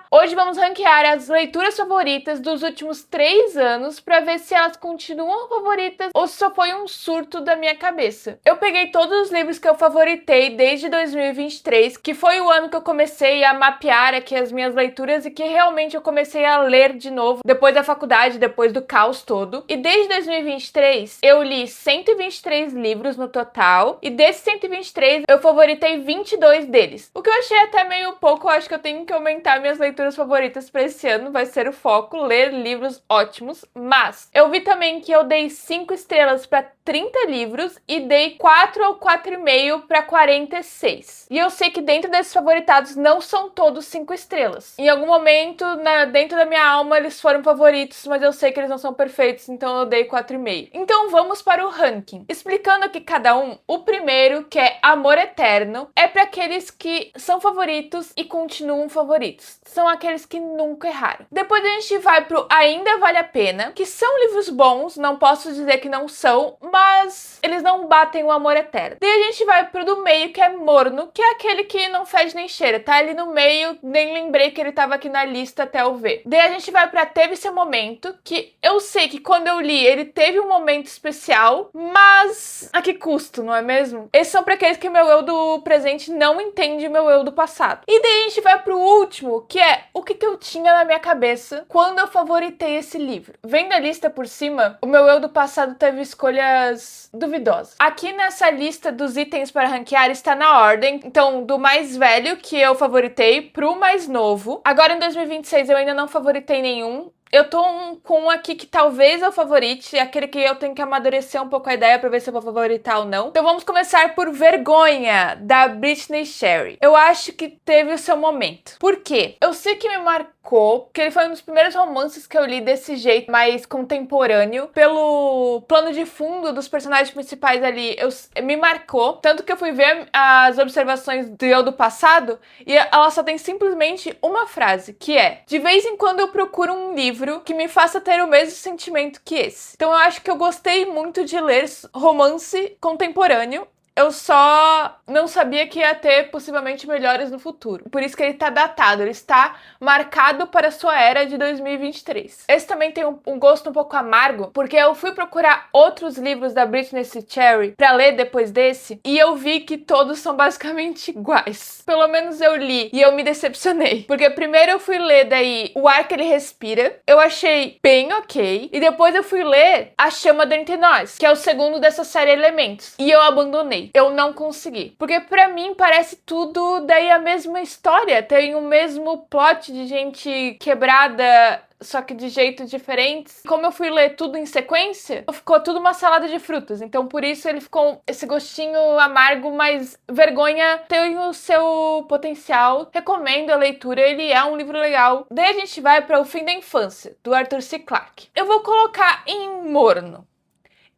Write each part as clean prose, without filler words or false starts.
Hoje vamos ranquear as leituras favoritas dos últimos 3 anos para ver se elas continuam favoritas ou se só foi um surto da minha cabeça. Eu peguei todos os livros que eu favoritei desde 2023, que foi o ano que eu comecei a mapear aqui as minhas leituras e que realmente eu comecei a ler de novo depois da faculdade, depois do caos todo. E desde 2023 eu li 123 livros no total e desses 123 eu favoritei 22 deles. O que eu achei até meio pouco, eu acho que eu tenho que aumentar minhas leituras favoritas para esse ano, vai ser o foco, ler livros ótimos, mas eu vi também que eu dei 5 estrelas para 30 livros e dei 4 ou 4,5 para 46. E eu sei que dentro desses favoritados não são todos 5 estrelas. Em algum momento, dentro da minha alma, eles foram favoritos, mas eu sei que eles não são perfeitos, então eu dei 4,5. Então vamos para o ranking. Explicando aqui cada um, o primeiro, que é Amor Eterno, é para aqueles que são favoritos e continuam favoritos. São aqueles que nunca erraram. Depois a gente vai pro Ainda Vale a Pena, que são livros bons, não posso dizer que não são, mas eles não batem o Amor Eterno. Daí a gente vai pro do meio, que é Morno, que é aquele que não fede nem cheira, tá ali no meio, nem lembrei que ele tava aqui na lista até eu ver. Daí a gente vai pra Teve Seu Momento, que eu sei que quando eu li, ele teve um momento especial, mas a que custo, não é mesmo? Esses são pra aqueles que meu eu do presente não entende meu eu do passado. E daí a gente vai pro último, que é o que eu tinha na minha cabeça quando eu favoritei esse livro. Vendo a lista por cima, o meu eu do passado teve escolhas duvidosas. Aqui nessa lista dos itens para ranquear está na ordem, então do mais velho, que eu favoritei, pro mais novo. Agora em 2026 eu ainda não favoritei nenhum. Eu tô com um aqui que talvez eu favorite, aquele que eu tenho que amadurecer um pouco a ideia pra ver se eu vou favoritar ou não. Então vamos começar por Vergonha, da Brittany Sherry. Eu acho que teve o seu momento. Por quê? Eu sei que me marcou, porque ele foi um dos primeiros romances que eu li desse jeito, mais contemporâneo. Pelo plano de fundo dos personagens principais ali, me marcou. Tanto que eu fui ver as observações do eu do passado, e ela só tem simplesmente uma frase, que é: de vez em quando eu procuro um livro que me faça ter o mesmo sentimento que esse. Então eu acho que eu gostei muito de ler romance contemporâneo. Eu só não sabia que ia ter possivelmente melhores no futuro. Por isso que ele tá datado, ele está marcado para a sua era de 2023. Esse também tem um gosto um pouco amargo, porque eu fui procurar outros livros da Brittany Sherry para ler depois desse, e eu vi que todos são basicamente iguais. Pelo menos eu li e eu me decepcionei. Porque primeiro eu fui ler daí O Ar que Ele Respira, eu achei bem ok, e depois eu fui ler A Chama Dentro de Nós, que é o segundo dessa série Elementos, e eu abandonei. Eu não consegui. Porque pra mim parece tudo daí a mesma história. Tem o mesmo plot de gente quebrada, só que de jeitos diferentes. Como eu fui ler tudo em sequência, ficou tudo uma salada de frutas. Então por isso ele ficou esse gostinho amargo, mas Vergonha tem o seu potencial. Recomendo a leitura, ele é um livro legal. Daí a gente vai para O Fim da Infância, do Arthur C. Clarke. Eu vou colocar em morno.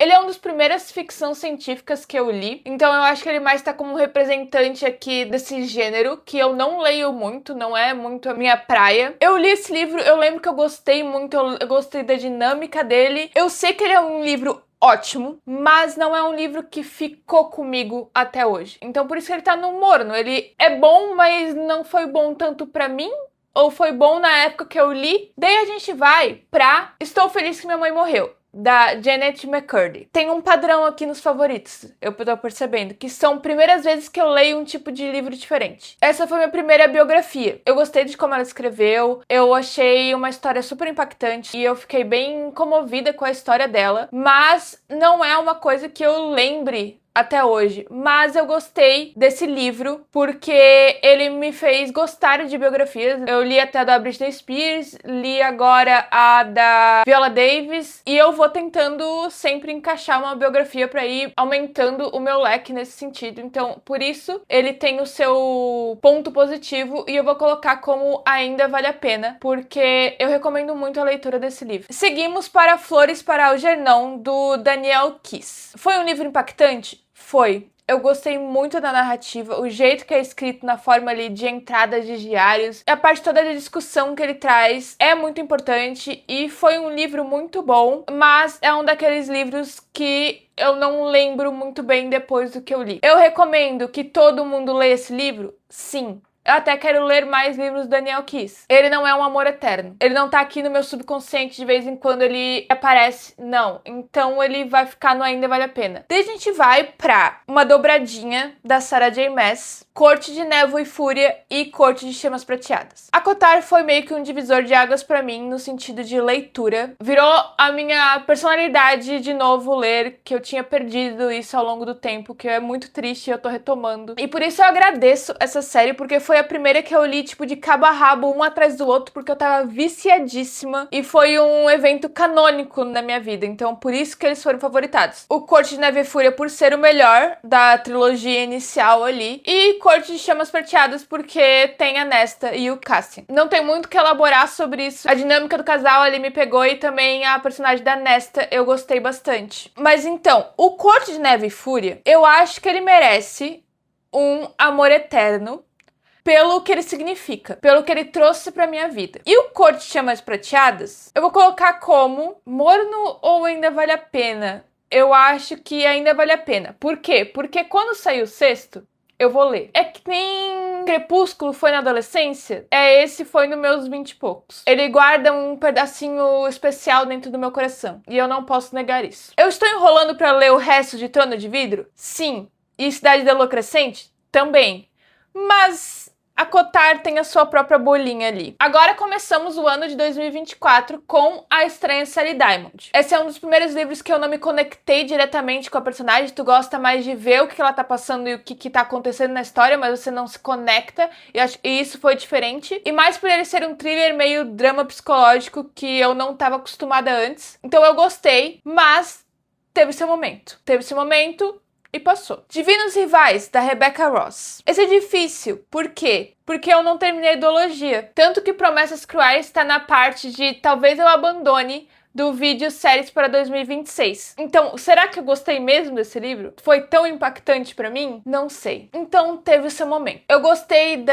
Ele é um dos primeiras ficções científicas que eu li, então eu acho que ele mais tá como representante aqui desse gênero, que eu não leio muito, não é muito a minha praia. Eu li esse livro, eu lembro que eu gostei muito, eu gostei da dinâmica dele. Eu sei que ele é um livro ótimo, mas não é um livro que ficou comigo até hoje. Então por isso que ele tá no morno. Ele é bom, mas não foi bom tanto pra mim, ou foi bom na época que eu li. Daí a gente vai pra Estou Feliz que Minha Mãe Morreu, da Janet McCurdy. Tem um padrão aqui nos favoritos, eu tô percebendo, que são primeiras vezes que eu leio um tipo de livro diferente. Essa foi minha primeira biografia. Eu gostei de como ela escreveu, eu achei uma história super impactante e eu fiquei bem comovida com a história dela, mas não é uma coisa que eu lembre até hoje, mas eu gostei desse livro porque ele me fez gostar de biografias. Eu li até a da Britney Spears, li agora a da Viola Davis, e eu vou tentando sempre encaixar uma biografia para ir aumentando o meu leque nesse sentido. Então, por isso, ele tem o seu ponto positivo e eu vou colocar como Ainda Vale a Pena, porque eu recomendo muito a leitura desse livro. Seguimos para Flores para Algernon, do Daniel Keyes. Foi um livro impactante? Foi. Eu gostei muito da narrativa, o jeito que é escrito na forma ali de entradas de diários, a parte toda da discussão que ele traz é muito importante e foi um livro muito bom, mas é um daqueles livros que eu não lembro muito bem depois do que eu li. Eu recomendo que todo mundo leia esse livro? Sim. Eu até quero ler mais livros do Daniel Keyes. Ele não é um amor eterno. Ele não tá aqui no meu subconsciente de vez em quando ele aparece. Não. Então ele vai ficar no Ainda Vale a Pena. Daí a gente vai pra uma dobradinha da Sarah J. Maas, Corte de Névoa e Fúria e Corte de Chamas Prateadas. A Kotar foi meio que um divisor de águas pra mim no sentido de leitura. Virou a minha personalidade de novo ler, que eu tinha perdido isso ao longo do tempo, que é muito triste e eu tô retomando. E por isso eu agradeço essa série, porque foi a primeira que eu li, tipo, de cabo a rabo, um atrás do outro, porque eu tava viciadíssima e foi um evento canônico na minha vida. Então, por isso que eles foram favoritados. O Corte de Névoa e Fúria por ser o melhor da trilogia inicial ali, e Corte de Chamas Prateadas porque tem a Nesta e o Cassian. Não tem muito o que elaborar sobre isso. A dinâmica do casal ali me pegou e também a personagem da Nesta eu gostei bastante. Mas então, o Corte de Névoa e Fúria, eu acho que ele merece um amor eterno pelo que ele significa, pelo que ele trouxe pra minha vida. E o Corte de Chamas Prateadas, eu vou colocar como morno ou ainda vale a pena? Eu acho que ainda vale a pena. Por quê? Porque quando sair o sexto, eu vou ler. É que nem Crepúsculo foi na adolescência, esse foi nos meus 20 e poucos. Ele guarda um pedacinho especial dentro do meu coração, e eu não posso negar isso. Eu estou enrolando pra ler o resto de Trono de Vidro? Sim. E Cidade da Lua Crescente? Também. Mas a Kotar tem a sua própria bolinha ali. Agora começamos o ano de 2024 com A Estranha Sally Diamond. Esse é um dos primeiros livros que eu não me conectei diretamente com a personagem. Tu gosta mais de ver o que ela tá passando e o que tá acontecendo na história, mas você não se conecta. E isso foi diferente. E mais por ele ser um thriller meio drama psicológico que eu não tava acostumada antes. Então eu gostei, mas teve seu momento. Teve seu momento e passou. Divinos Rivais, da Rebecca Ross. Esse é difícil. Por quê? Porque eu não terminei a ideologia. Tanto que Promessas Cruéis está na parte de talvez eu abandone do vídeo séries para 2026. Então, será que eu gostei mesmo desse livro? Foi tão impactante pra mim? Não sei. Então, teve o seu momento. Eu gostei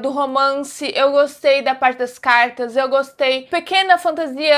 do romance, eu gostei da parte das cartas, eu gostei. Pequena fantasia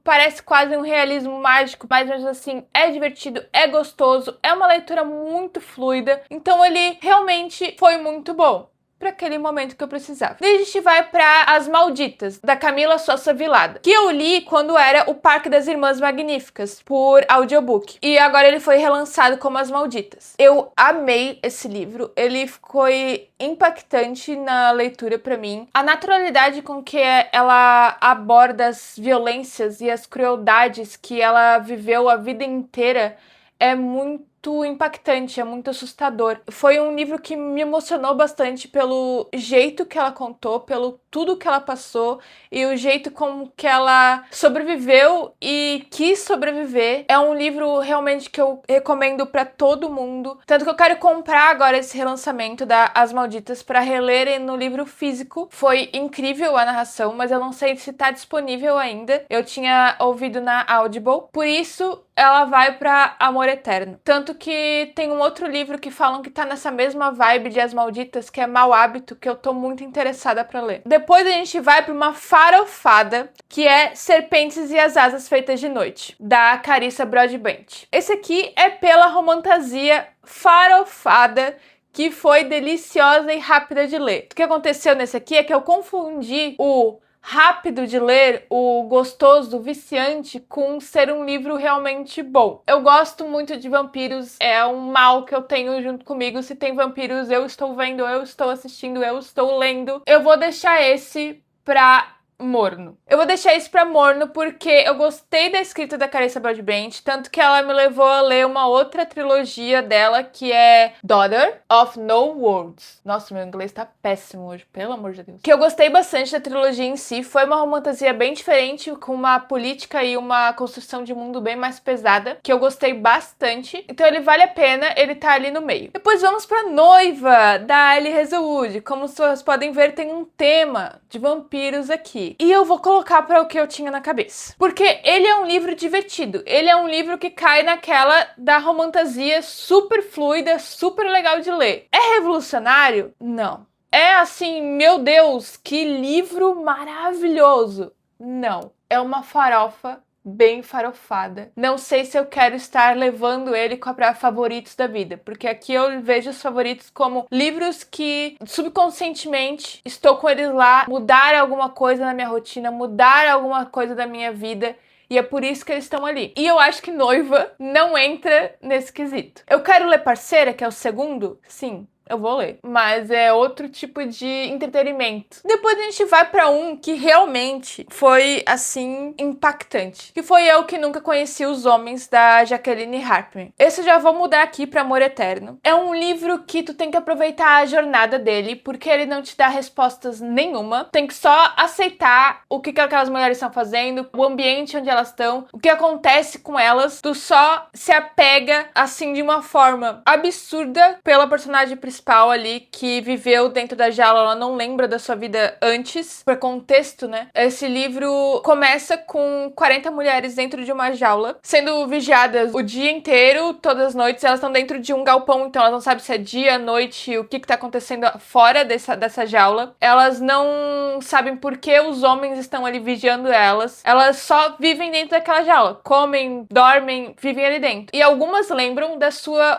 parece quase um realismo mágico, mas assim, é divertido, é gostoso, é uma leitura muito fluida. Então, ele realmente foi muito bom para aquele momento que eu precisava. Daí a gente vai para As Malditas, da Camila Sosa Vilada, que eu li quando era O Parque das Irmãs Magníficas, por audiobook. E agora ele foi relançado como As Malditas. Eu amei esse livro, ele foi impactante na leitura para mim. A naturalidade com que ela aborda as violências e as crueldades que ela viveu a vida inteira é muito impactante, é muito assustador. Foi um livro que me emocionou bastante pelo jeito que ela contou, pelo tudo que ela passou e o jeito como que ela sobreviveu e quis sobreviver. É um livro realmente que eu recomendo pra todo mundo. Tanto que eu quero comprar agora esse relançamento da As Malditas pra reler no livro físico. Foi incrível a narração, mas eu não sei se tá disponível ainda. Eu tinha ouvido na Audible. Por isso, ela vai pra Amor Eterno. Tanto que tem um outro livro que falam que tá nessa mesma vibe de As Malditas, que é Mau Hábito, que eu tô muito interessada pra ler. Depois a gente vai pra uma farofada, que é Serpentes e as Asas Feitas de Noite, da Carissa Broadbent. Esse aqui é pela Romantasia farofada, que foi deliciosa e rápida de ler. O que aconteceu nesse aqui é que eu confundi o rápido de ler, o gostoso, o viciante, com ser um livro realmente bom. Eu gosto muito de vampiros, é um mal que eu tenho junto comigo. Se tem vampiros, eu estou vendo, eu estou assistindo, eu estou lendo. Eu vou deixar esse pra morno. Eu vou deixar isso pra morno porque eu gostei da escrita da Carissa Broadbent, tanto que ela me levou a ler uma outra trilogia dela, que é Daughter of No Worlds. Nossa, meu inglês tá péssimo hoje, pelo amor de Deus. Que eu gostei bastante da trilogia em si, foi uma romantasia bem diferente, com uma política e uma construção de mundo bem mais pesada, que eu gostei bastante. Então ele vale a pena, ele tá ali no meio. Depois vamos pra Noiva, da Ellie Hazelwood. Como vocês podem ver, tem um tema de vampiros aqui. E eu vou colocar para o que eu tinha na cabeça. Porque ele é um livro divertido. Ele é um livro que cai naquela da romantasia super fluida, super legal de ler. É revolucionário? Não. É assim, meu Deus, que livro maravilhoso. Não. É uma farofa bem farofada. Não sei se eu quero estar levando ele para favoritos da vida, porque aqui eu vejo os favoritos como livros que subconscientemente estou com eles lá, mudar alguma coisa na minha rotina, mudar alguma coisa da minha vida. E é por isso que eles estão ali. E eu acho que Noiva não entra nesse quesito. Eu quero ler Parceira, que é o segundo? Sim. Eu vou ler, mas é outro tipo de entretenimento. Depois a gente vai pra um que realmente foi, assim, impactante. Que foi Eu Que Nunca Conheci os Homens, da Jacqueline Harpman. Esse eu já vou mudar aqui pra Amor Eterno. É um livro que tu tem que aproveitar a jornada dele, porque ele não te dá respostas nenhuma. Tem que só aceitar o que aquelas mulheres estão fazendo, o ambiente onde elas estão, o que acontece com elas. Tu só se apega, assim, de uma forma absurda pela personagem principal ali, que viveu dentro da jaula, ela não lembra da sua vida antes. Por contexto, né? Esse livro começa com 40 mulheres dentro de uma jaula, sendo vigiadas o dia inteiro, todas as noites. Elas estão dentro de um galpão, então elas não sabem se é dia, noite, o que tá acontecendo fora dessa jaula. Elas não sabem por que os homens estão ali vigiando elas. Elas só vivem dentro daquela jaula. Comem, dormem, vivem ali dentro. E algumas lembram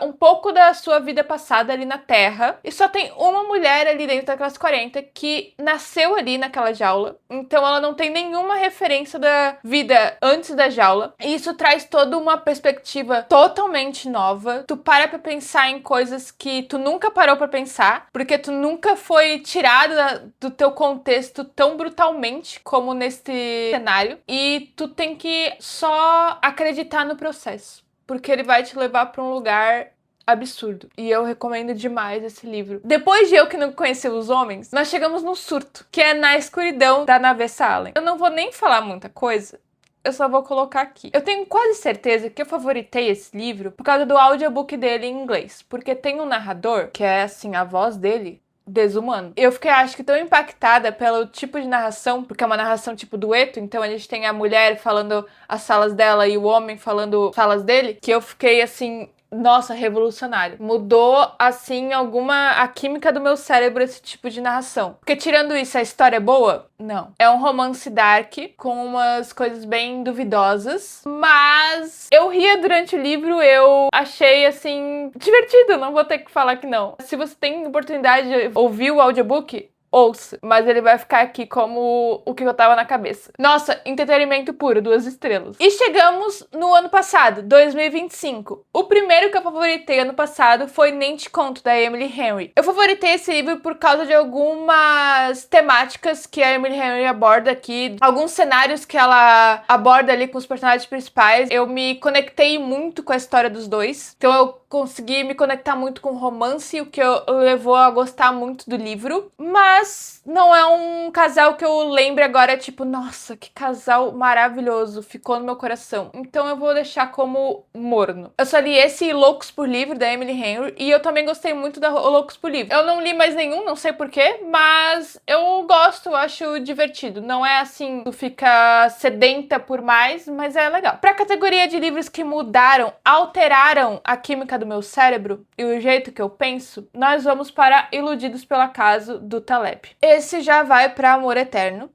um pouco da sua vida passada ali na Terra. E só tem uma mulher ali dentro daquelas 40 que nasceu ali naquela jaula. Então ela não tem nenhuma referência da vida antes da jaula. E isso traz toda uma perspectiva totalmente nova. Tu para pra pensar em coisas que tu nunca parou pra pensar, porque tu nunca foi tirado do teu contexto tão brutalmente como neste cenário. E tu tem que só acreditar no processo, porque ele vai te levar pra um lugar absurdo. E eu recomendo demais esse livro. Depois de Eu Que Não Conheci os Homens, nós chegamos no surto, que é Na Escuridão, da Navessa Allen. Eu não vou nem falar muita coisa, eu só vou colocar aqui. Eu tenho quase certeza que eu favoritei esse livro por causa do audiobook dele em inglês, porque tem um narrador, que é assim, a voz dele desumano. Eu fiquei, acho que, tão impactada pelo tipo de narração, porque é uma narração tipo dueto, então a gente tem a mulher falando as falas dela e o homem falando falas dele, que eu fiquei assim, nossa, revolucionário. Mudou, assim, a química do meu cérebro esse tipo de narração. Porque tirando isso, a história é boa? Não. É um romance dark, com umas coisas bem duvidosas, mas eu ria durante o livro, eu achei, assim, divertido, não vou ter que falar que não. Se você tem oportunidade de ouvir o audiobook, ouça, mas ele vai ficar aqui como o que eu tava na cabeça. Nossa, entretenimento puro, 2 estrelas. E chegamos no ano passado, 2025. O primeiro que eu favoritei ano passado foi Nem Te Conto, da Emily Henry. Eu favoritei esse livro por causa de algumas temáticas que a Emily Henry aborda aqui, alguns cenários que ela aborda ali com os personagens principais. Eu me conectei muito com a história dos dois, então eu consegui me conectar muito com o romance, o que levou a gostar muito do livro. Mas não é um casal que eu lembre agora, tipo, nossa, que casal maravilhoso, ficou no meu coração. Então eu vou deixar como morno. Eu só li esse Loucos por Livro, da Emily Henry, e eu também gostei muito da Loucos por Livro. Eu não li mais nenhum, não sei porquê, mas eu gosto, acho divertido. Não é assim, tu fica sedenta por mais, mas é legal. Pra categoria de livros que mudaram, alteraram a química do meu cérebro e o jeito que eu penso, nós vamos para Iludidos pelo Acaso, do Taleb. Esse já vai para Amor Eterno.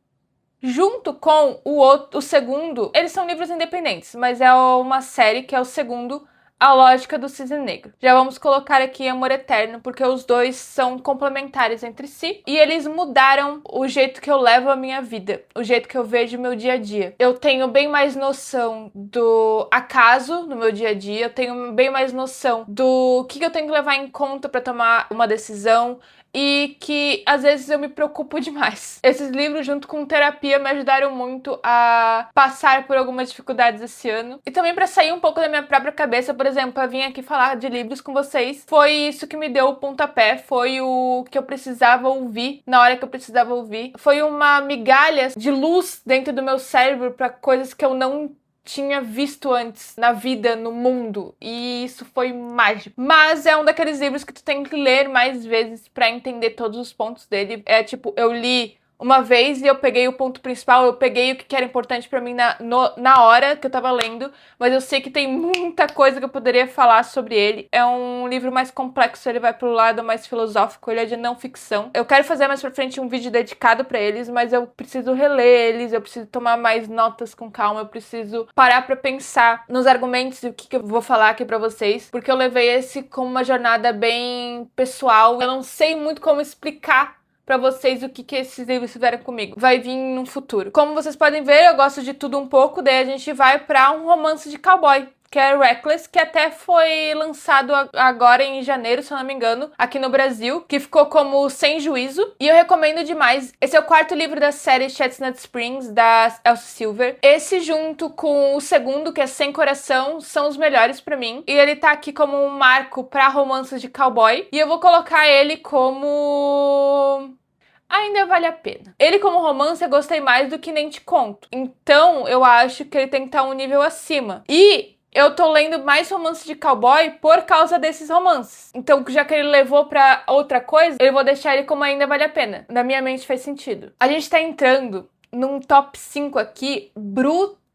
Junto com o segundo, eles são livros independentes, mas é uma série que é o segundo, A Lógica do Cisne Negro. Já vamos colocar aqui Amor Eterno, porque os dois são complementares entre si e eles mudaram o jeito que eu levo a minha vida, o jeito que eu vejo o meu dia a dia. Eu tenho bem mais noção do acaso no meu dia a dia, eu tenho bem mais noção do que eu tenho que levar em conta para tomar uma decisão, e que às vezes eu me preocupo demais. Esses livros, junto com terapia, me ajudaram muito a passar por algumas dificuldades esse ano. E também para sair um pouco da minha própria cabeça, por exemplo, para vir aqui falar de livros com vocês. Foi isso que me deu o pontapé, foi o que eu precisava ouvir na hora que eu precisava ouvir. Foi uma migalha de luz dentro do meu cérebro para coisas que eu não tinha visto antes na vida, no mundo, e isso foi mágico. Mas é um daqueles livros que tu tem que ler mais vezes pra entender todos os pontos dele. É tipo, eu li uma vez e eu peguei o ponto principal, eu peguei o que era importante pra mim na hora que eu tava lendo, mas eu sei que tem muita coisa que eu poderia falar sobre ele. É um livro mais complexo, ele vai pro lado mais filosófico, ele é de não ficção. Eu quero fazer mais pra frente um vídeo dedicado pra eles, mas eu preciso reler eles, eu preciso tomar mais notas com calma, eu preciso parar pra pensar nos argumentos e o que eu vou falar aqui pra vocês, porque eu levei esse como uma jornada bem pessoal. Eu não sei muito como explicar pra vocês o que esses livros fizeram comigo. Vai vir no futuro. Como vocês podem ver, eu gosto de tudo um pouco, daí a gente vai pra um romance de cowboy, que é Reckless, que até foi lançado agora em janeiro, se eu não me engano, aqui no Brasil, que ficou como Sem Juízo, e eu recomendo demais. Esse é o quarto livro da série Chestnut Springs, da Elsie Silver. Esse, junto com o segundo, que é Sem Coração, são os melhores pra mim, e ele tá aqui como um marco pra romances de cowboy, e eu vou colocar ele como... Ainda Vale a Pena. Ele como romance eu gostei mais do que Nem Te Conto. Então eu acho que ele tem que estar um nível acima. E eu tô lendo mais romance de cowboy por causa desses romances. Então, já que ele levou pra outra coisa, eu vou deixar ele como Ainda Vale a Pena. Na minha mente faz sentido. A gente tá entrando num top 5 aqui brutal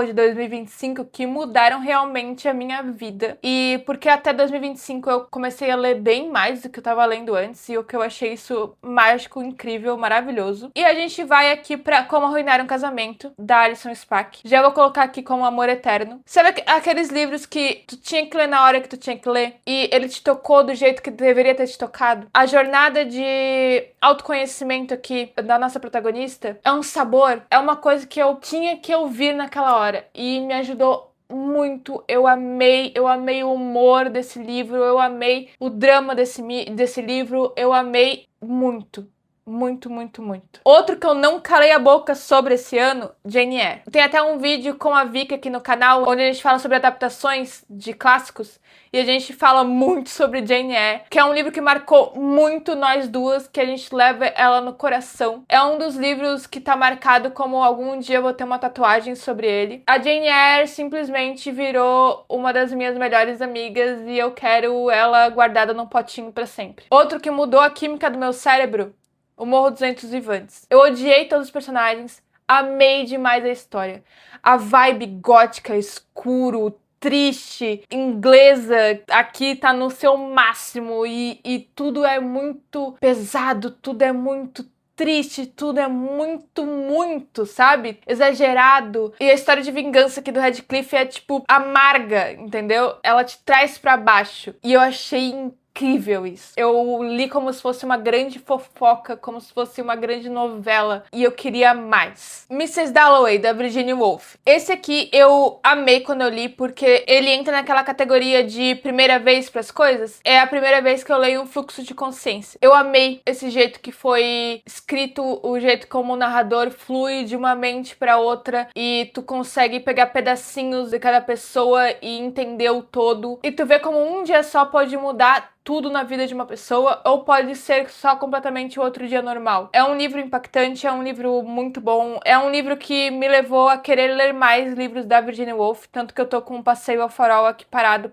de 2025 que mudaram realmente a minha vida. E porque até 2025 eu comecei a ler bem mais do que eu tava lendo antes, e o que eu achei isso mágico, incrível, maravilhoso. E a gente vai aqui pra Como Arruinar um Casamento, da Alison Spack. Já vou colocar aqui como Amor Eterno. Sabe aqueles livros que tu tinha que ler na hora que tu tinha que ler e ele te tocou do jeito que deveria ter te tocado? A jornada de autoconhecimento aqui da nossa protagonista é um sabor, é uma coisa que eu tinha que ouvir naquela hora e me ajudou muito. Eu amei o humor desse livro, eu amei o drama desse livro, eu amei muito. Muito, muito, muito. Outro que eu não calei a boca sobre esse ano, Jane Eyre. Tem até um vídeo com a Vicky aqui no canal, onde a gente fala sobre adaptações de clássicos, e a gente fala muito sobre Jane Eyre, que é um livro que marcou muito nós duas, que a gente leva ela no coração. É um dos livros que tá marcado como algum dia eu vou ter uma tatuagem sobre ele. A Jane Eyre simplesmente virou uma das minhas melhores amigas e eu quero ela guardada num potinho pra sempre. Outro que mudou a química do meu cérebro, O Morro dos Ventos Vivantes. Eu odiei todos os personagens, amei demais a história. A vibe gótica, escuro, triste, inglesa, aqui tá no seu máximo e tudo é muito pesado, tudo é muito triste, tudo é muito, sabe? Exagerado. E a história de vingança aqui do Radcliffe é, tipo, amarga, entendeu? Ela te traz pra baixo. E eu achei incrível isso. Eu li como se fosse uma grande fofoca, como se fosse uma grande novela, e eu queria mais. Mrs. Dalloway, da Virginia Woolf. Esse aqui eu amei quando eu li, porque ele entra naquela categoria de primeira vez pras coisas. É a primeira vez que eu leio um fluxo de consciência. Eu amei esse jeito que foi escrito, o jeito como o narrador flui de uma mente pra outra, e tu consegue pegar pedacinhos de cada pessoa e entender o todo. E tu vê como um dia só pode mudar tudo na vida de uma pessoa, ou pode ser só completamente outro dia normal. É um livro impactante, é um livro muito bom, é um livro que me levou a querer ler mais livros da Virginia Woolf, tanto que eu tô com um Passeio ao Farol aqui parado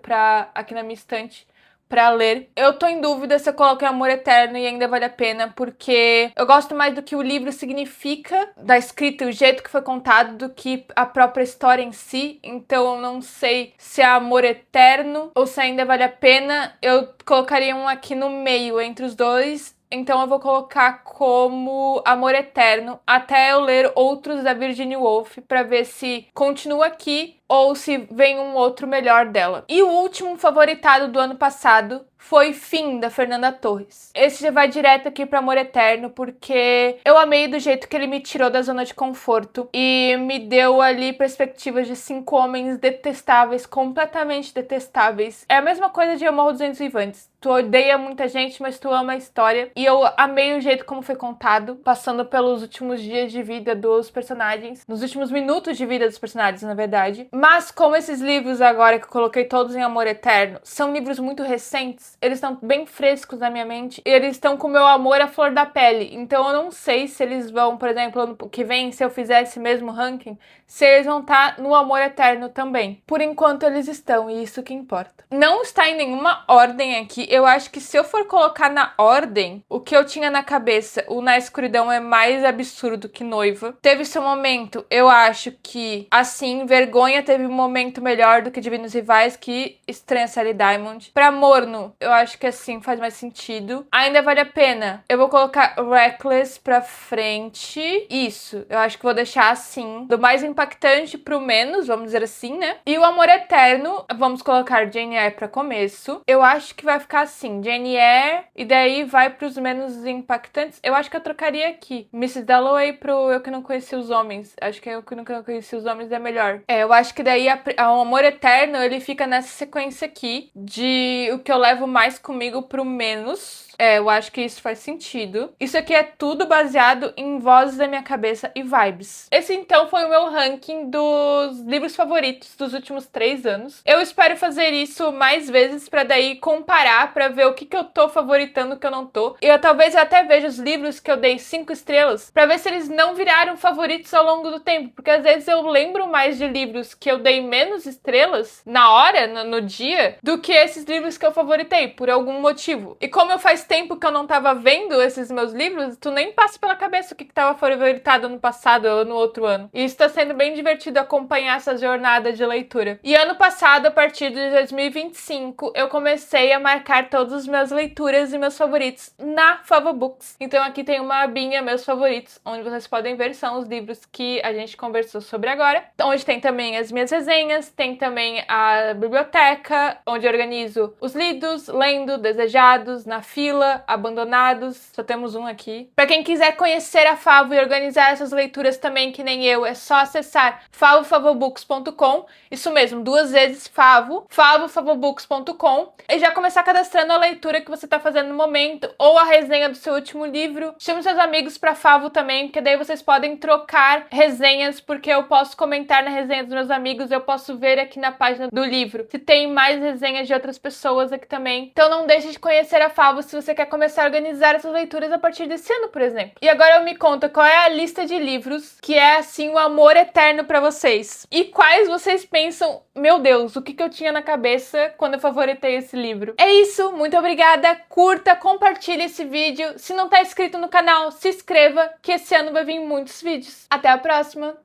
aqui na minha estante pra ler. Eu tô em dúvida se eu coloco Amor Eterno e Ainda Vale a Pena, porque eu gosto mais do que o livro significa, da escrita e o jeito que foi contado, do que a própria história em si. Então eu não sei se é Amor Eterno ou se Ainda Vale a Pena. Eu colocaria um aqui no meio entre os dois. Então eu vou colocar como Amor Eterno até eu ler outros da Virginia Woolf pra ver se continua aqui ou se vem um outro melhor dela. E o último favoritado do ano passado foi Fim, da Fernanda Torres. Esse já vai direto aqui para Amor Eterno, porque eu amei do jeito que ele me tirou da zona de conforto e me deu ali perspectivas de 5 homens detestáveis, completamente detestáveis. É a mesma coisa de Eu Morro dos Ventos Vivantes. Tu odeia muita gente, mas tu ama a história. E eu amei o jeito como foi contado, passando pelos últimos dias de vida dos personagens, nos últimos minutos de vida dos personagens, na verdade. Mas como esses livros agora que eu coloquei todos em Amor Eterno, são livros muito recentes, eles estão bem frescos na minha mente, e eles estão com o meu amor à flor da pele. Então eu não sei se eles vão, por exemplo, ano que vem, se eu fizer esse mesmo ranking, se eles vão estar no Amor Eterno também. Por enquanto eles estão, e isso que importa. Não está em nenhuma ordem aqui. Eu acho que se eu for colocar na ordem, o que eu tinha na cabeça, o Na Escuridão é mais absurdo que Noiva. Teve seu momento, eu acho que, assim, Vergonha teve um momento melhor do que Divinos Rivais, que Estranha Sally Diamond. Pra Morno, eu acho que assim faz mais sentido. Ainda Vale a Pena. Eu vou colocar Reckless pra frente. Isso, eu acho que vou deixar assim. Do mais impactante pro menos, vamos dizer assim, né? E o Amor Eterno, vamos colocar Jane Eyre pra começo. Eu acho que vai ficar assim, Jane Eyre, e daí vai pros menos impactantes. Eu acho que eu trocaria aqui. Mrs. Dalloway pro Eu Que Não Conheci os Homens. Acho que Eu Que Não Conheci os Homens é melhor. Eu acho que daí o Amor Eterno, ele fica nessa sequência aqui de o que eu levo mais comigo pro menos. Eu acho que isso faz sentido. Isso aqui é tudo baseado em vozes da minha cabeça e vibes. Esse, então, foi o meu ranking dos livros favoritos dos últimos 3 anos. Eu espero fazer isso mais vezes pra daí comparar, pra ver o que eu tô favoritando, o que eu não tô. E eu talvez até veja os livros que eu dei 5 estrelas, pra ver se eles não viraram favoritos ao longo do tempo. Porque às vezes eu lembro mais de livros que eu dei menos estrelas na hora, no dia, do que esses livros que eu favoritei, por algum motivo. E como faz tempo que eu não tava vendo esses meus livros, tu nem passa pela cabeça o que tava favoritado no passado ou no outro ano. E isso tá sendo bem divertido acompanhar essa jornada de leitura. E ano passado, a partir de 2025, eu comecei a marcar todas as minhas leituras e meus favoritos na Favobooks. Então aqui tem uma abinha, meus favoritos, onde vocês podem ver, são os livros que a gente conversou sobre agora. Onde tem também as minhas resenhas, tem também a biblioteca, onde eu organizo os lidos, lendo, desejados, na fila, abandonados, só temos um aqui. Pra quem quiser conhecer a Favo e organizar essas leituras também, que nem eu, é só acessar favobooks.com, isso mesmo, 2 vezes favobooks.com, e já começar cadastrando a leitura que você tá fazendo no momento, ou a resenha do seu último livro. Chame seus amigos pra Favo também, porque daí vocês podem trocar resenhas, porque eu posso comentar na resenha dos meus amigos, eu posso ver aqui na página do livro se tem mais resenhas de outras pessoas aqui também. Então não deixe de conhecer a Favo se você quer começar a organizar essas leituras a partir desse ano, por exemplo. E agora me conta qual é a lista de livros que é, assim, o amor eterno pra vocês. E quais vocês pensam, meu Deus, o que eu tinha na cabeça quando eu favoritei esse livro. É isso, muito obrigada, curta, compartilhe esse vídeo. Se não tá inscrito no canal, se inscreva, que esse ano vai vir muitos vídeos. Até a próxima!